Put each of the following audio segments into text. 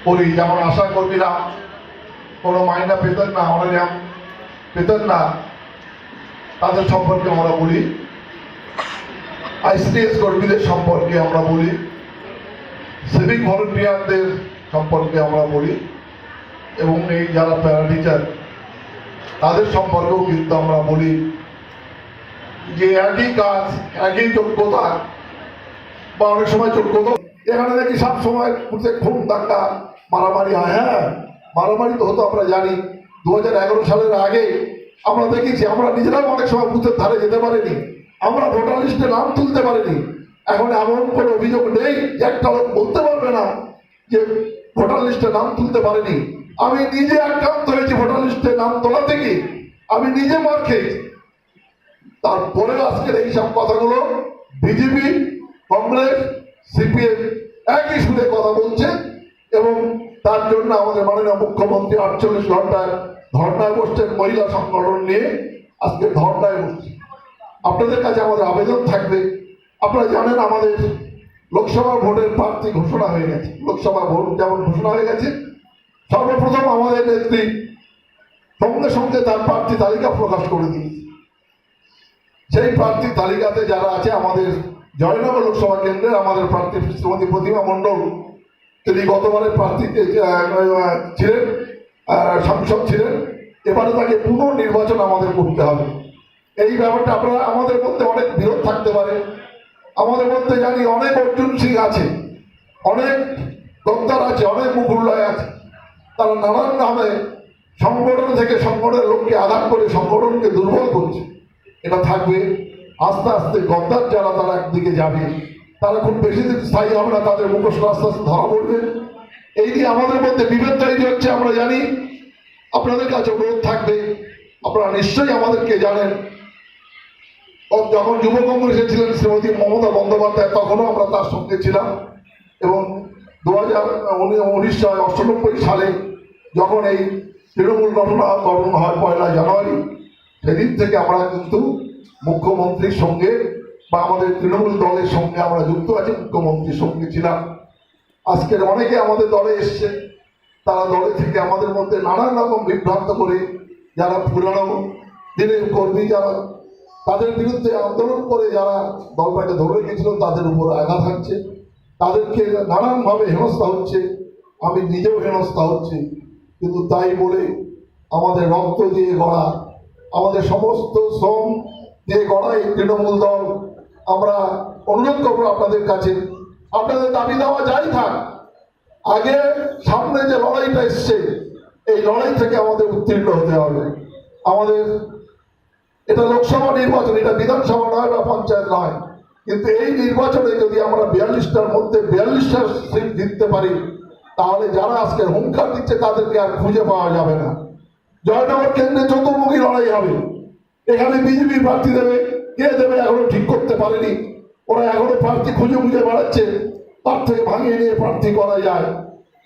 করি। যেমন আশা কর্মীরা কোনো মাইনা পেতেন না, অনারিয়াম পেতেন না, তাদের সম্পর্কে আমরা বলি। আইসিডিএস কর্মীদের সম্পর্কে আমরা বলি, সিভিক ভলেন্টিয়ারদের সম্পর্কে আমরা বলি, এবং এই যারা প্যারা টিচার তাদের সম্পর্কেও কিন্তু আমরা বলি যে একই কাজ, একই যোগ্যতা, বা অনেক সময় যোগ্যতা। এখানে দেখি সব সময় খুন দাঙ্গা মারামারি হয়। হ্যাঁ, মারামারি তো হতো, আমরা জানি। 2011 সালের আগে আমরা দেখেছি, আমরা নিজেরাও অনেক সময় বুথের ধারে যেতে পারিনি, আমরা ভোটার লিস্টে নাম তুলতে পারিনি। এখন এমন কোনো অভিযোগ নেই যে একটা লোক বলতে পারবে না যে ভোটার লিস্টে নাম তুলতে পারেনি। আমি নিজে আক্রান্ত হয়েছি ভোটার লিস্টে নাম তোলা থেকে, আমি নিজে মার খেয়েছি। তারপরে আজকের এইসব কথাগুলো বিজেপি, কংগ্রেস, সিপিএম একই সুরে কথা বলছে, এবং তার জন্য আমাদের মাননীয় মুখ্যমন্ত্রী 48 ঘন্টায় ধর্নায় বসছেন। মহিলা সংগঠন নিয়ে আজকে ধর্নায় বসছে। আপনাদের কাছে আমাদের আবেদন থাকবে, আপনারা জানেন আমাদের লোকসভা ভোটের প্রার্থী ঘোষণা হয়ে গেছে। লোকসভা ভোট যেমন ঘোষণা হয়ে গেছে, সর্বপ্রথম আমাদের নেত্রী সঙ্গে সঙ্গে তার প্রার্থী তালিকা প্রকাশ করে দিয়েছে। সেই প্রার্থী তালিকাতে যারা আছে, আমাদের জয়নগর লোকসভা কেন্দ্রের আমাদের প্রার্থী শ্রীমতী প্রতিমা মণ্ডল, তিনি গতবারের প্রার্থী ছিলেন, সাংসদ ছিলেন। এবারে তাকে পুনর্নির্বাচন আমাদের করতে হবে। এই ব্যাপারটা আপনারা, আমাদের মধ্যে অনেক বিরোধ থাকতে পারে, আমাদের মধ্যে জানি অনেক অর্জুন সিং আছে, অনেক দত্তার আছে, অনেক মুকুল্লায় আছে, তারা নানান নামে সংগঠন থেকে সংগঠনের লোককে আঘাত করে সংগঠনকে দুর্বল করছে। এটা থাকবে। আস্তে আস্তে গদ্দার যারা, তারা একদিকে যাবে, তারা খুব বেশি দিন স্থায়ী হবে না, তাদের মুখোশ আস্তে আস্তে ধরা পড়বে। এই নিয়ে আমাদের মধ্যে বিভেদ তৈরি হচ্ছে, আমরা জানি। আপনাদের কাছে অনুরোধ থাকবে, আপনারা নিশ্চয়ই আমাদেরকে জানেন, যখন যুব কংগ্রেসে ছিলেন শ্রীমতী মমতা বন্দ্যোপাধ্যায়, তখনও আমরা তার সঙ্গে ছিলাম। এবং 1998 সালে যখন এই তৃণমূল গঠন হয় 1 জানুয়ারি, সেদিন থেকে আমরা কিন্তু মুখ্যমন্ত্রীর সঙ্গে বা আমাদের তৃণমূল দলের সঙ্গে আমরা যুক্ত আছি, মুখ্যমন্ত্রীর সঙ্গে ছিলাম। আজকের অনেকে আমাদের দলে এসছে, তারা দলে থেকে আমাদের মধ্যে নানান রকম বিভ্রান্ত করে, যারা পুরানো দিনের কর্মী, যারা তাদের বিরুদ্ধে আন্দোলন করে যারা দলটাকে ধরে রেখেছিল, তাদের উপর আঘাত হানছে, তাদেরকে নানানভাবে হেনস্থা হচ্ছে। আমি নিজেও হেনস্থা হচ্ছে। কিন্তু তাই বলে আমাদের রক্ত দিয়ে গড়া, আমাদের সমস্ত শ্রম দিয়ে গড়া এই তৃণমূল দল, আমরা অনুরোধ করবো আপনাদের কাছে, আপনাদের দাবি দেওয়া যাই থাক, আগে সামনে যে লড়াইটা এসছে, এই লড়াই থেকে আমাদের উত্তীর্ণ হতে হবে। আমাদের এটা লোকসভা নির্বাচন, এটা বিধানসভা নয় বা পঞ্চায়েত নয়, কিন্তু এই নির্বাচনে যদি আমরা 42টার মধ্যে 42টা সিট জিততে পারি, তাহলে যারা আজকে হুঙ্কার দিচ্ছে তাদেরকে আর খুঁজে পাওয়া যাবে না। জয়নগর কেন্দ্রে চতুর্মুখী লড়াই হবে। এখানে বিজেপি প্রার্থী দেবে, কে দেবে এখনো ঠিক করতে পারেনি। ওরা এখনো প্রার্থী খুঁজে বেড়াচ্ছে, তার থেকে ভাঙিয়ে নিয়ে প্রার্থী করা যায়।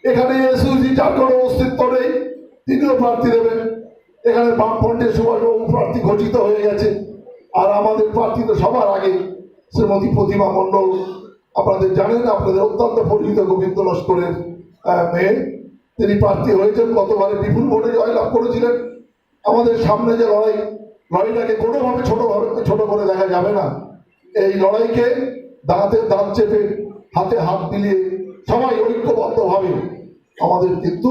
এখানে এসইউসি, যার কোনো অস্তিত্ব নেই, তিনিও প্রার্থী দেবেন। এখানে বামফ্রন্টের সুভাষবাবু প্রার্থী ঘোষিত হয়ে গেছে, আর আমাদের প্রার্থী তো সবার আগে শ্রীমতী প্রতিমা মণ্ডল, আপনাদের জানেন, আপনাদের অত্যন্ত পরিচিত গোবিন্দ লস্করের মেয়ে, তিনি প্রার্থী হয়েছেন, গতবারে বিপুল ভোটে জয়লাভ করেছিলেন। আমাদের সামনে যে লড়াইটাকে কোনোভাবে ছোট করে দেখা যাবে না। এই লড়াইকে দাঁতে দাঁত চেপে, হাতে হাত মিলিয়ে সবাই ঐক্যবদ্ধভাবে আমাদের কিন্তু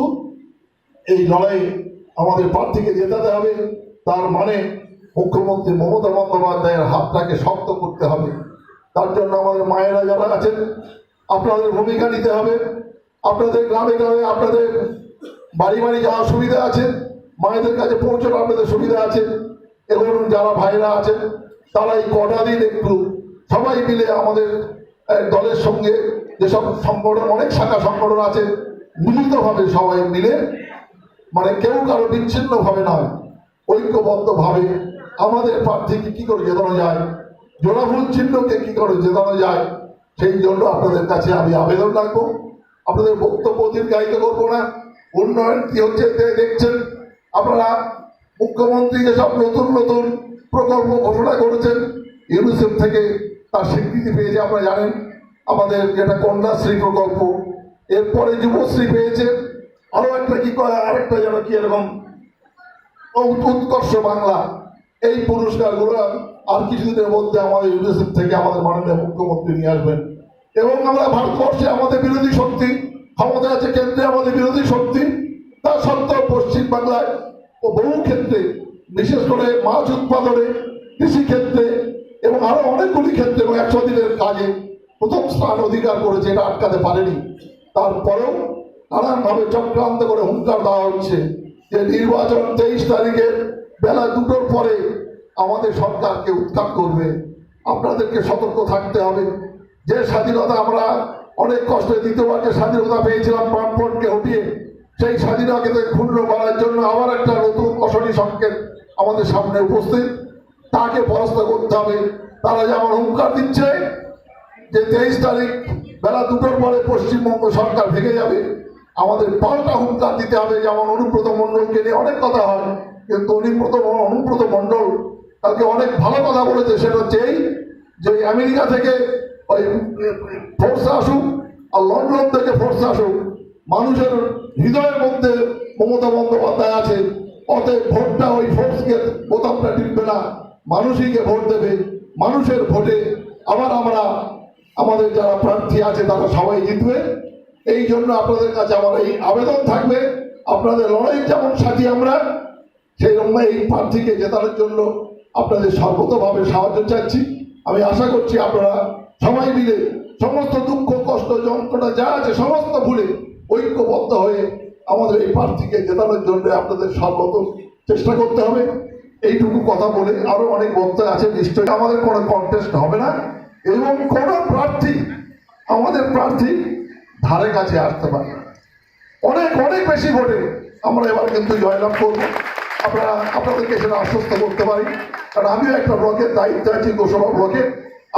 এই লড়াই আমাদের প্রার্থীকে জেতাতে হবে। তার মানে মুখ্যমন্ত্রী মমতা বন্দ্যোপাধ্যায়ের হাতটাকে শক্ত করতে হবে। তার জন্য আমাদের মায়েরা যারা আছেন, আপনাদের ভূমিকা নিতে হবে। আপনাদের গ্রামে গ্রামে, আপনাদের বাড়ি বাড়ি যাওয়ার সুবিধা আছে, মায়েদের কাছে পৌঁছানো আপনাদের সুবিধা আছে। এবং যারা ভাইরা আছেন, তারা এই কটা দিন একটু সবাই মিলে আমাদের দলের সঙ্গে, যেসব সংগঠন, অনেক শাখা সংগঠন আছে, মিলিতভাবে সবাই মিলে, মানে কেউ কারো বিচ্ছিন্নভাবে নয়, ঐক্যবদ্ধভাবে আমাদের প্রার্থীকে কি করে জেতানো যায়, জোড়াফুল চিহ্নকে কি করে জেতানো যায়, সেই জন্য আপনাদের কাছে আমি আবেদন রাখবো। আপনাদের বক্তব্য দীর্ঘায়িত করবো না। উন্নয়ন কি হচ্ছে দেখছেন আপনারা। মুখ্যমন্ত্রী যেসব নতুন নতুন প্রকল্প ঘোষণা করেছেন, ইউনিসেফ থেকে তার স্বীকৃতি পেয়েছে, আপনারা জানেন। আমাদের যেটা কন্যাশ্রী প্রকল্প, এরপর এরপরে যুবশ্রী পেয়েছে, আরো একটা কি কয়, আরেকটা যেন কি এরকম উৎকর্ষ বাংলা, এই পুরস্কারগুলো আর কিছুদিনের মধ্যে আমাদের ইউনিসেফ থেকে আমাদের মাননীয় মুখ্যমন্ত্রী নিয়ে আসবেন। এবং আমরা ভারতবর্ষে আমাদের বিরোধী শক্তি ক্ষমতা আছে, কেন্দ্রে আমাদের বিরোধী শক্তি, তা সত্ত্বেও পশ্চিম বাংলায় ও বহু ক্ষেত্রে, বিশেষ করে মাছ উৎপাদনে, কৃষি ক্ষেত্রে এবং আরো অনেকগুলি ক্ষেত্রে এবং 100 দিনের কাজে প্রথম স্থান অধিকার করেছে, এটা আটকাতে পারেনি। তারপরেও নানানভাবে চক্রান্ত করে হুঙ্কার দেওয়া হচ্ছে যে নির্বাচন 23 তারিখে বেলা 2টোর পরে আমাদের সরকারকে উৎখাত করবে। আপনাদেরকে সতর্ক থাকতে হবে। যে স্বাধীনতা আমরা অনেক কষ্টে দ্বিতীয়বার যে স্বাধীনতা পেয়েছিলাম প্রাণপণকে হটিয়ে, সেই স্বাধীনতাকে ক্ষুণ্ণ করার জন্য আবার একটা নতুন অশনি সংকেত আমাদের সামনে উপস্থিত, তাকে পরাস্ত করতে হবে। তারা যেমন হুঙ্কার দিচ্ছে যে 23 তারিখ বেলা 2টোর পরে পশ্চিমবঙ্গ সরকার ভেঙে যাবে, আমাদের পাল্টা হুঙ্কার দিতে হবে। যেমন অনুব্রত মণ্ডলকে নিয়ে অনেক কথা হয়, কিন্তু অনুব্রত মণ্ডল কালকে অনেক ভালো কথা বলেছে। সেটা হচ্ছে এই যে আমেরিকা থেকে ওই ফোর্স আসুক আর লন্ডন থেকে ফোর্স আসুক, মানুষের হৃদয়ের মধ্যে মমতা বন্দ্যোপাধ্যায় আছে। অতএব ভোটটা ওই ফোর্সকে বোতামটা টিপবে না, মানুষইকে ভোট দেবে। মানুষের ভোটে আবার আমরা আমাদের যারা প্রার্থী আছে তারা সবাই জিতবে। এই জন্য আপনাদের কাছে আমার এই আবেদন থাকবে, আপনাদের লড়াই যেমন সাথী আমরা, সেই রকম এই প্রার্থীকে জেতানোর জন্য আপনাদের সর্বতভাবে সাহায্য চাচ্ছি। আমি আশা করছি আপনারা সবাই মিলে সমস্ত দুঃখ কষ্ট যন্ত্রণা যা আছে সমস্ত ভুলে ঐক্যবদ্ধ হয়ে আমাদের এই প্রার্থীকে জেতানোর জন্য আপনাদের সর্বত চেষ্টা করতে হবে। এইটুকু কথা বলে আরো অনেক বক্তব্য আছে, নিশ্চয়ই আমাদের কোনো কন্টেস্ট হবে না এবং কোন প্রার্থী আমাদের প্রার্থী ধারে কাছে আসতে পারে না। অনেক অনেক বেশি ভোটে আমরা এবার কিন্তু জয়লাভ করব। আপনারা আপনাদেরকে সেটা আশ্বস্ত করতে পারি, কারণ আমিও একটা ব্লকের দায়িত্বে আছি, গোসবা ব্লকে।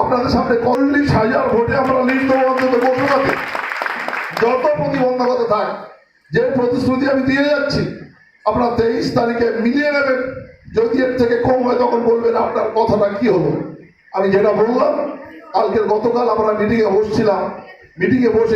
আপনাদের সামনে 40,000 ভোটে আমরা লিড দেবো অন্তত গোসবাতে। যত প্রতিবন্ধকতা থাক, যে প্রতিশ্রুতি আমি দিয়ে যাচ্ছি আপনারা 23 তারিখে মিলিয়ে নেবেন। যদি এর থেকে কম হয় তখন বলবেন আপনার কথাটা কি হলো। আমি যেটা বললাম, গতকাল আমরা মিটিংয়ে বসছিলাম, মিটিংয়ে বসে